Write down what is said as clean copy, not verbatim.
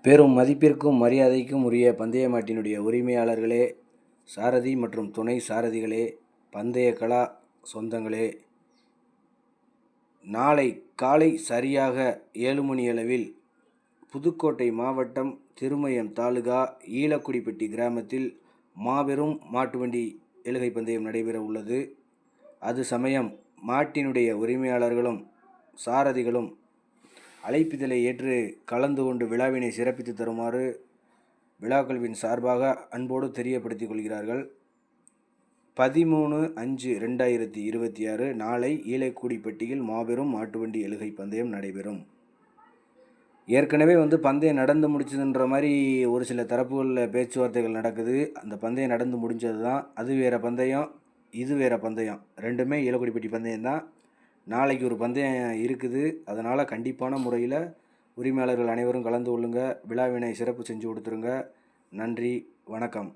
பெரும் மதிப்பிற்கும் மரியாதைக்கும் உரிய பந்தய மாட்டினுடைய உரிமையாளர்களே, சாரதி மற்றும் துணை சாரதிகளே, பந்தய கலா சொந்தங்களே, நாளை காலை சரியாக 7 மணியளவில் புதுக்கோட்டை மாவட்டம் திருமயம் தாலுகா ஈழக்குடிப்பட்டி கிராமத்தில் மாபெரும் மாட்டுவண்டி எழுகை பந்தயம் நடைபெற உள்ளது. அது சமயம் மாட்டினுடைய உரிமையாளர்களும் சாரதிகளும் அழைப்பிதழை ஏற்று கலந்து கொண்டு விழாவினை சிறப்பித்து தருமாறு விழாக்குழுவின் சார்பாக அன்போடு தெரியப்படுத்திக் கொள்கிறார்கள். 13/5/2026 நாளை ஈழக்குடிப்பட்டியில் மாபெரும் மாட்டுவண்டி எழுகை பந்தயம் நடைபெறும். ஏற்கனவே பந்தயம் நடந்து முடிச்சதுன்ற மாதிரி ஒரு சில தரப்புகளில் பேச்சுவார்த்தைகள் நடக்குது. அந்த பந்தயம் நடந்து முடிஞ்சது தான். அது வேறு பந்தயம், இது வேறு பந்தயம். ரெண்டுமே ஈழக்குடிப்பட்டி பந்தயம் தான். நாளைக்கு ஒரு பந்தயம் இருக்குது. அதனால் கண்டிப்பான முறையில் உரிமையாளர்கள் அனைவரும் கலந்து கொள்ளுங்க. விழாவினை சிறப்பு செஞ்சு கொடுத்துருங்க. நன்றி, வணக்கம்.